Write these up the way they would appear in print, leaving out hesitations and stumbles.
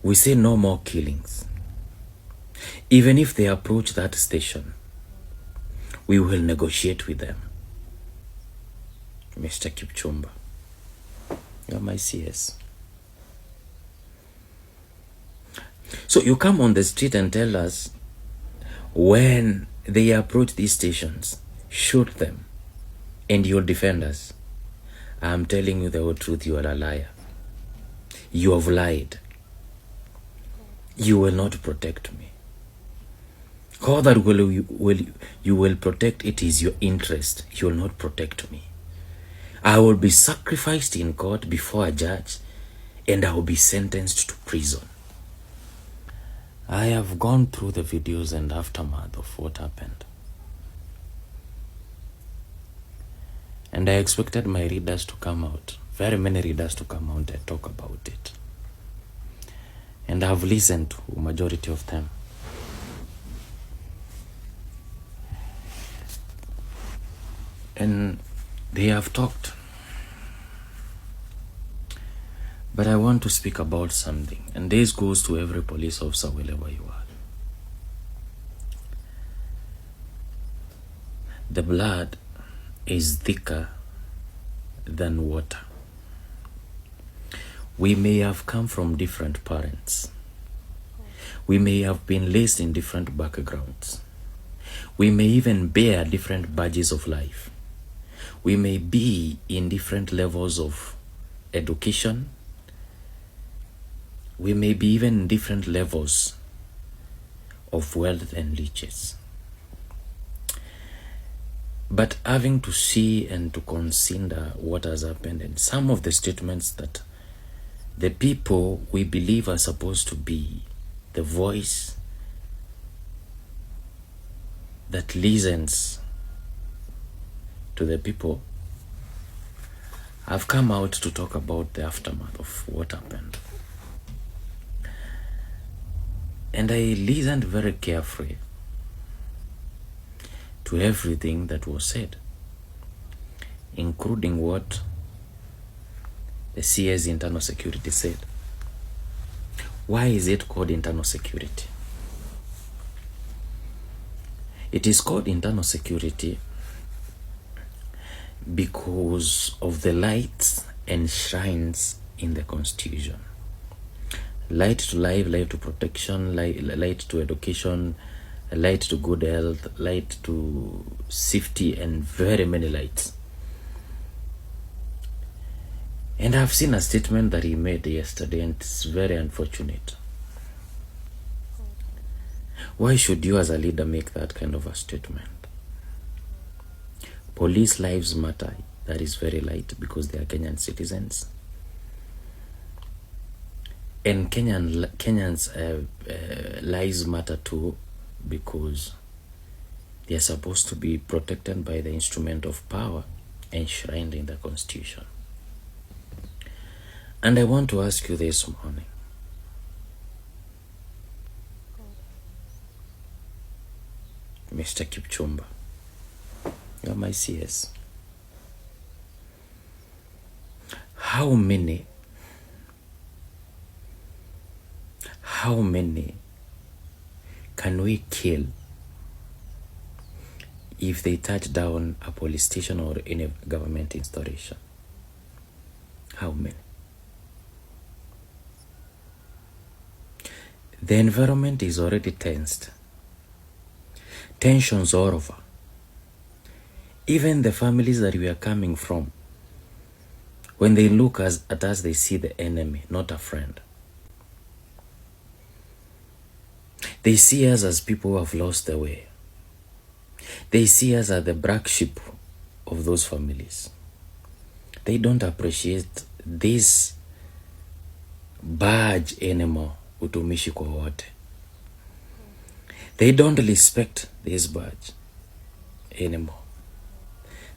We say no more killings. Even if they approach that station, we will negotiate with them. Mr. Kipchumba, you're my CS. So you come on the street and tell us when they approach these stations, shoot them and you'll defend us. I'm telling you the whole truth, you are a liar. You have lied. You will not protect me. All that you will protect, it is your interest. You will not protect me. I will be sacrificed in court before a judge and I will be sentenced to prison. I have gone through the videos and aftermath of what happened. And I expected my readers to come out, very many readers to come out and talk about it. And I've listened to majority of them. And they have talked. But I want to speak about something. And this goes to every police officer, wherever you are. The blood is thicker than water. We may have come from different parents. We may have been raised in different backgrounds. We may even bear different badges of life. We may be in different levels of education. We may be even in different levels of wealth and riches. But having to see and to consider what has happened and some of the statements that the people we believe are supposed to be the voice that listens to the people, I've come out to talk about the aftermath of what happened. And I listened very carefully to everything that was said, including what the CS internal security said. Why is it called internal security? It is called internal security because of the lights and shrines in the Constitution. Light to life, light to protection, light to education, light to good health, light to safety, and very many lights. And I've seen a statement that he made yesterday, and it's very unfortunate. Why should you as a leader make that kind of a statement? Police lives matter. That is very light because they are Kenyan citizens. And Kenyans' lives matter too because they are supposed to be protected by the instrument of power enshrined in the Constitution. And I want to ask you this morning. Mr. Kipchumba, you're my CS. How many can we kill if they touch down a police station or any government installation? How many? The environment is already tensed. Tensions all over. Even the families that we are coming from, when they look at us, they see the enemy, not a friend. They see us as people who have lost their way. They see us as the black sheep of those families. They don't appreciate this badge anymore, utumishi kwa wote. They don't respect this badge anymore.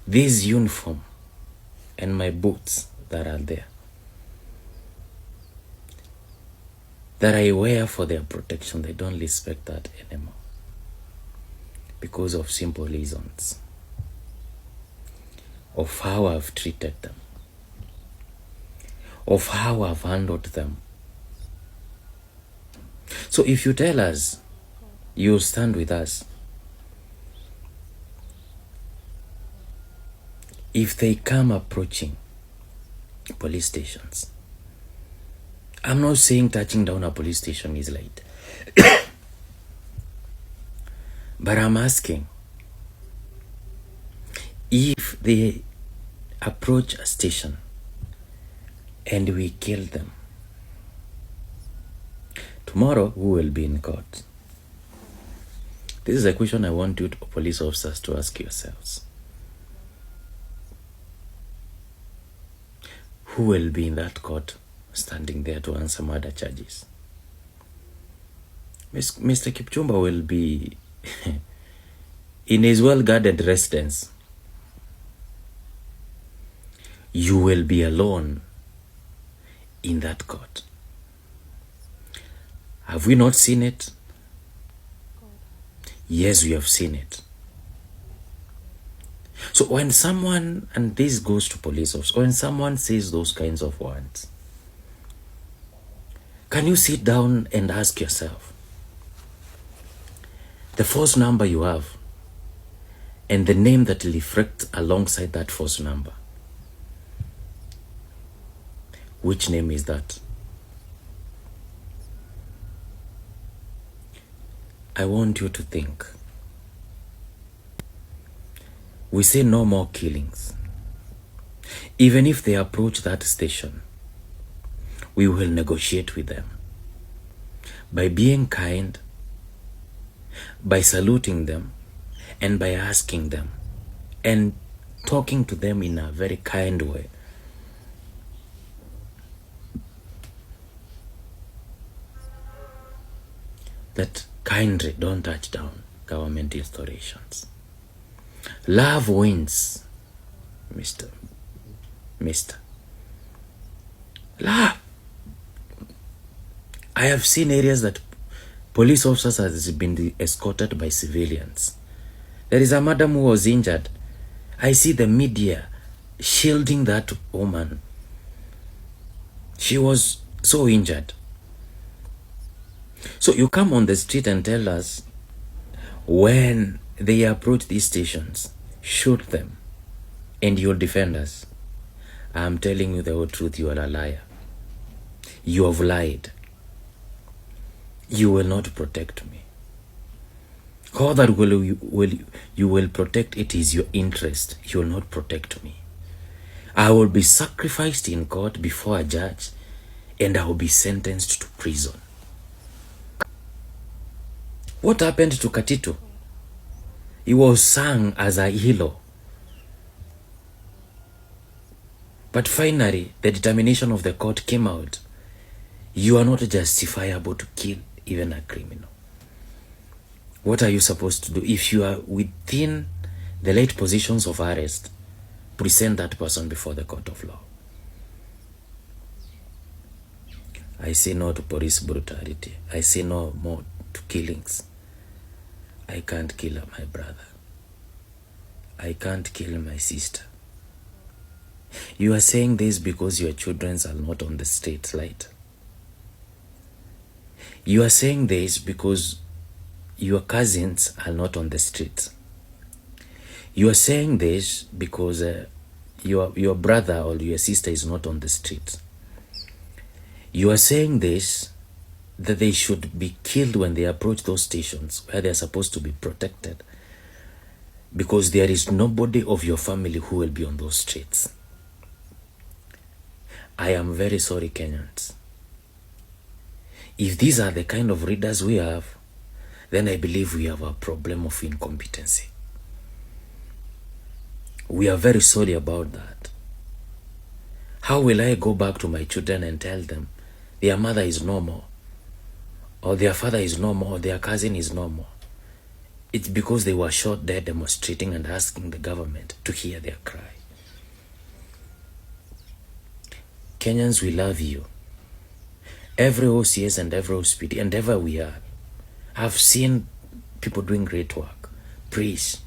This uniform and my boots that are there, that I wear for their protection, they don't respect that anymore because of simple reasons of how I've treated them, of how I've handled them, So if you tell us you stand with us, if they come approaching police stations, I'm not saying touching down a police station is light, but I'm asking, if they approach a station and we kill them, tomorrow who will be in court? This is a question I want you police officers to ask yourselves. Who will be in that court standing there to answer murder charges? Mr. Kipchumba will be in his well-guarded residence. You will be alone in that court. Have we not seen it? Yes, we have seen it. So when someone, and this goes to police officers, when someone says those kinds of words, can you sit down and ask yourself, the force number you have and the name that reflects alongside that force number, which name is that? I want you to think. We say no more killings. Even if they approach that station, we will negotiate with them by being kind, by saluting them, and by asking them and talking to them in a very kind way. That kindly don't touch down government installations. Love wins, Mr. Love. I have seen areas that police officers have been escorted by civilians. There is a madam who was injured. I see the media shielding that woman. She was so injured. So you come on the street and tell us, when they approach these stations, shoot them and you'll defend us. I'm telling you the whole truth, you are a liar. You have lied. You will not protect me. All that you will protect, it is your interest. You will not protect me. I will be sacrificed in court before a judge and I will be sentenced to prison. What happened to Katitu? He was sung as a hero. But finally, the determination of the court came out. You are not justifiable to kill even a criminal. What are you supposed to do? If you are within the late positions of arrest, present that person before the court of law. I say no to police brutality. I say no more to killings. I can't kill my brother. I can't kill my sister. You are saying this because your children are not on the street, right? You are saying this because your cousins are not on the street. You are saying this because your brother or your sister is not on the street. You are saying this that they should be killed when they approach those stations where they are supposed to be protected, because there is nobody of your family who will be on those streets. I am very sorry, Kenyans. If these are the kind of readers we have, then I believe we have a problem of incompetency. We are very sorry about that. How will I go back to my children and tell them their mother is normal, or their father is normal, or their cousin is normal? It's because they were shot dead demonstrating and asking the government to hear their cry. Kenyans, we love you. Every OCS and every OSPD and ever we are, have seen people doing great work. Please,